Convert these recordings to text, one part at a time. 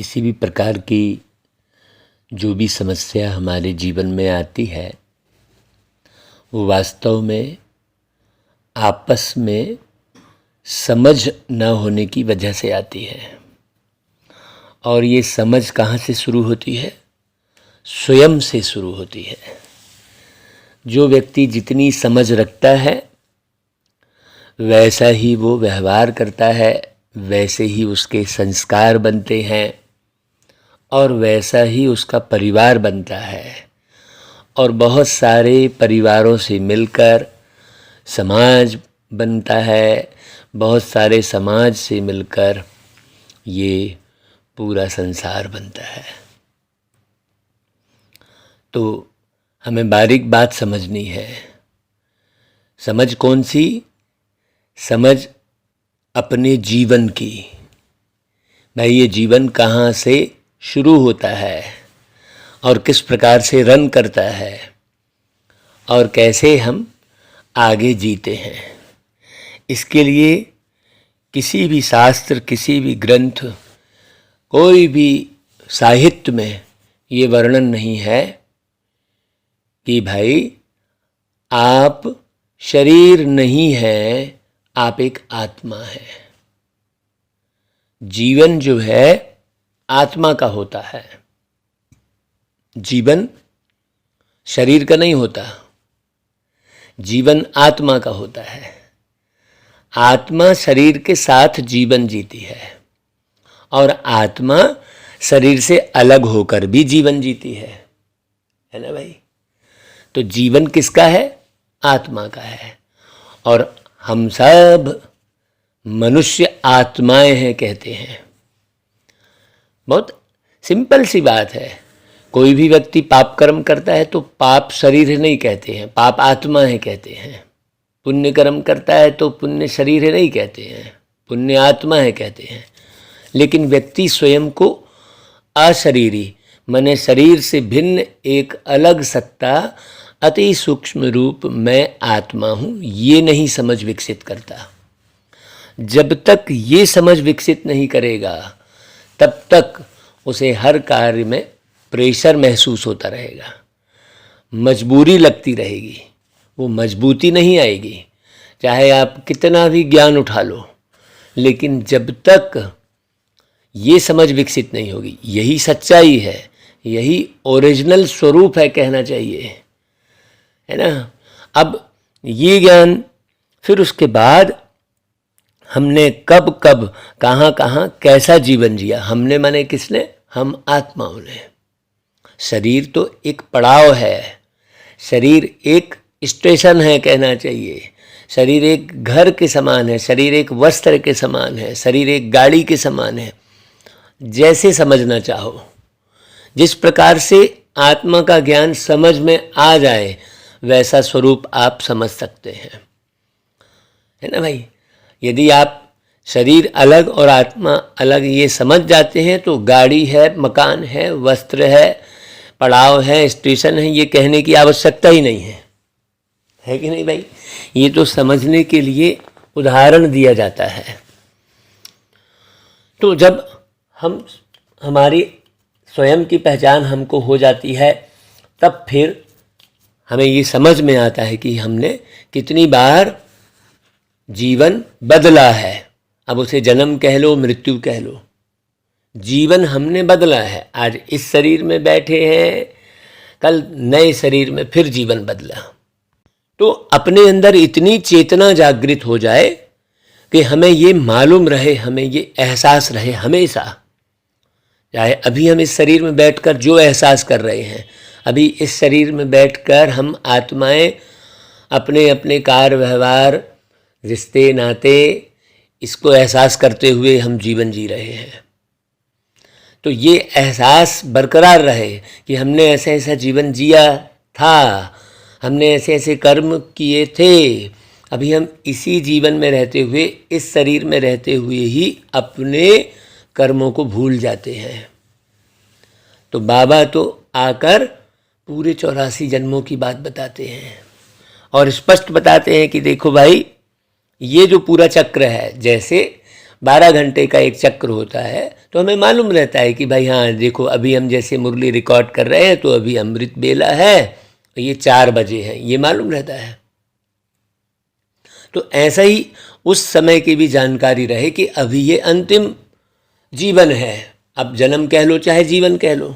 किसी भी प्रकार की जो भी समस्या हमारे जीवन में आती है वो वास्तव में आपस में समझ न होने की वजह से आती है। और ये समझ कहाँ से शुरू होती है? स्वयं से शुरू होती है। जो व्यक्ति जितनी समझ रखता है वैसा ही वो व्यवहार करता है, वैसे ही उसके संस्कार बनते हैं और वैसा ही उसका परिवार बनता है। और बहुत सारे परिवारों से मिलकर समाज बनता है, बहुत सारे समाज से मिलकर ये पूरा संसार बनता है। तो हमें बारीक बात समझनी है। समझ कौन सी? समझ अपने जीवन की। भाई ये जीवन कहाँ से शुरू होता है और किस प्रकार से रन करता है और कैसे हम आगे जीते हैं। इसके लिए किसी भी शास्त्र, किसी भी ग्रंथ, कोई भी साहित्य में ये वर्णन नहीं है कि भाई आप शरीर नहीं हैं, आप एक आत्मा है। जीवन जो है आत्मा का होता है। जीवन शरीर का नहीं होता, जीवन आत्मा का होता है। आत्मा शरीर के साथ जीवन जीती है और आत्मा शरीर से अलग होकर भी जीवन जीती है ना भाई? तो जीवन किसका है? आत्मा का है। और हम सब मनुष्य आत्माएं हैं कहते हैं। बहुत सिंपल सी बात है। कोई भी व्यक्ति पाप कर्म करता है तो पाप शरीर नहीं कहते हैं, पाप आत्मा है कहते हैं। पुण्य कर्म करता है तो पुण्य शरीर है नहीं कहते हैं, पुण्य आत्मा है कहते हैं। लेकिन व्यक्ति स्वयं को अशरीरी माने शरीर से भिन्न एक अलग सत्ता, अति सूक्ष्म रूप मैं आत्मा हूँ, ये नहीं समझ विकसित करता। जब तक ये समझ विकसित नहीं करेगा तब तक उसे हर कार्य में प्रेशर महसूस होता रहेगा, मजबूरी लगती रहेगी, वो मजबूती नहीं आएगी। चाहे आप कितना भी ज्ञान उठा लो, लेकिन जब तक ये समझ विकसित नहीं होगी, यही सच्चाई है, यही ओरिजिनल स्वरूप है कहना चाहिए, है ना। अब ये ज्ञान फिर उसके बाद हमने कब कब कहाँ कहाँ कैसा जीवन जिया, हमने माने किसने? हम आत्माओं ने। शरीर तो एक पड़ाव है, शरीर एक स्टेशन है कहना चाहिए, शरीर एक घर के समान है, शरीर एक वस्त्र के समान है, शरीर एक गाड़ी के समान है। जैसे समझना चाहो, जिस प्रकार से आत्मा का ज्ञान समझ में आ जाए वैसा स्वरूप आप समझ सकते हैं, है ना भाई। यदि आप शरीर अलग और आत्मा अलग ये समझ जाते हैं तो गाड़ी है, मकान है, वस्त्र है, पड़ाव है, स्टेशन है, ये कहने की आवश्यकता ही नहीं है कि नहीं भाई। ये तो समझने के लिए उदाहरण दिया जाता है। तो जब हम हमारी स्वयं की पहचान हमको हो जाती है तब फिर हमें ये समझ में आता है कि हमने कितनी बार जीवन बदला है। अब उसे जन्म कह लो, मृत्यु कह लो, जीवन हमने बदला है। आज इस शरीर में बैठे हैं, कल नए शरीर में फिर जीवन बदला। तो अपने अंदर इतनी चेतना जागृत हो जाए कि हमें ये मालूम रहे, हमें ये एहसास रहे हमेशा, चाहे अभी हम इस शरीर में बैठकर जो एहसास कर रहे हैं, अभी इस शरीर में बैठकर हम आत्माएं अपने अपने कार्य व्यवहार, रिश्ते नाते, इसको एहसास करते हुए हम जीवन जी रहे हैं। तो ये एहसास बरकरार रहे कि हमने ऐसा ऐसा जीवन जिया था, हमने ऐसे ऐसे कर्म किए थे। अभी हम इसी जीवन में रहते हुए, इस शरीर में रहते हुए ही अपने कर्मों को भूल जाते हैं। तो बाबा तो आकर पूरे 84 जन्मों की बात बताते हैं और स्पष्ट बताते हैं कि देखो भाई, ये जो पूरा चक्र है, जैसे 12 घंटे का एक चक्र होता है, तो हमें मालूम रहता है कि भाई हाँ देखो, अभी हम जैसे मुरली रिकॉर्ड कर रहे हैं तो अभी अमृत बेला है, ये 4 बजे है, ये मालूम रहता है। तो ऐसा ही उस समय की भी जानकारी रहे कि अभी ये अंतिम जीवन है, अब जन्म कह लो चाहे जीवन कह लो,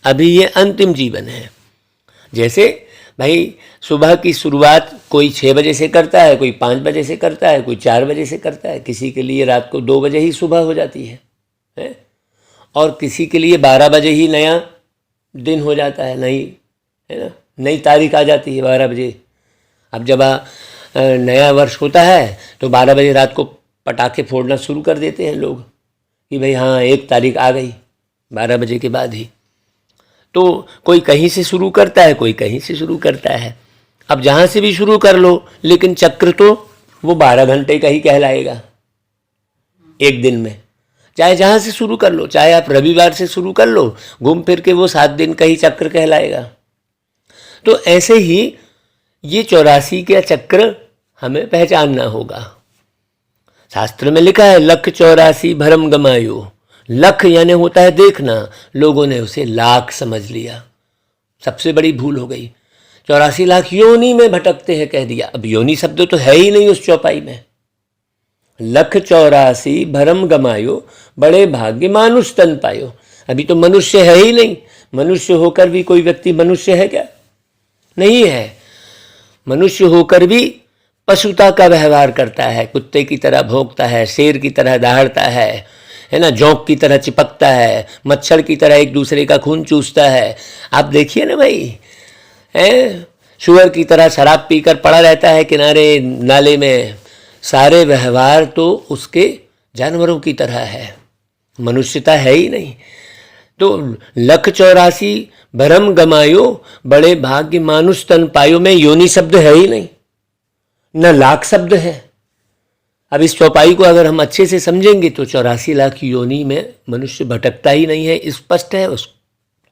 अभी ये अंतिम जीवन है। जैसे भाई सुबह की शुरुआत कोई 6 बजे से करता है, कोई 5 बजे से करता है, कोई 4 बजे से करता है, किसी के लिए रात को 2 बजे ही सुबह हो जाती है? और किसी के लिए 12 बजे ही नया दिन हो जाता है, है ना, नई तारीख आ जाती है 12 बजे। अब जब नया वर्ष होता है तो 12 बजे रात को पटाखे फोड़ना शुरू कर देते हैं लोग कि भाई हाँ 1 तारीख आ गई, 12 बजे के बाद ही। तो कोई कहीं से शुरू करता है, कोई कहीं से शुरू करता है। अब जहाँ से भी शुरू कर लो, लेकिन चक्र तो वो 12 घंटे का ही कहलाएगा एक दिन में। चाहे जहाँ से शुरू कर लो, चाहे आप रविवार से शुरू कर लो, घूम फिर के वो 7 दिन का ही चक्र कहलाएगा। तो ऐसे ही ये 84 का चक्र हमें पहचानना होगा। शास्त्र में लिखा है लख 84 भरम गमायो। लख यानी होता है देखना, लोगों ने उसे लाख समझ लिया, सबसे बड़ी भूल हो गई। 84 लाख योनि में भटकते हैं कह दिया। अब योनि शब्द तो है ही नहीं उस चौपाई में। लख 84 भरम गमायो, बड़े भाग्य मानुष तन पायो। अभी तो मनुष्य है ही नहीं, मनुष्य होकर भी कोई व्यक्ति मनुष्य है क्या? नहीं है। मनुष्य होकर भी पशुता का व्यवहार करता है, कुत्ते की तरह भौंकता है, शेर की तरह दहाड़ता है ना, जोंक की तरह चिपकता है, मच्छर की तरह एक दूसरे का खून चूसता है। आप देखिए ना भाई, शुअर की तरह शराब पीकर पड़ा रहता है किनारे नाले में। सारे व्यवहार तो उसके जानवरों की तरह है, मनुष्यता है ही नहीं। तो लख 84 भरम गमायो, बड़े भाग्य मानुष तन पायो में योनि शब्द है ही नहीं, न लाख शब्द है। अब इस चौपाई को अगर हम अच्छे से समझेंगे तो 84 लाख योनि में मनुष्य भटकता ही नहीं है, स्पष्ट है।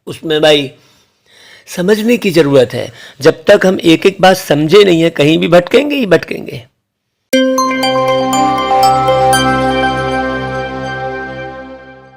उसमें भाई समझने की जरूरत है। जब तक हम एक एक बात समझे नहीं है, कहीं भी भटकेंगे ही भटकेंगे।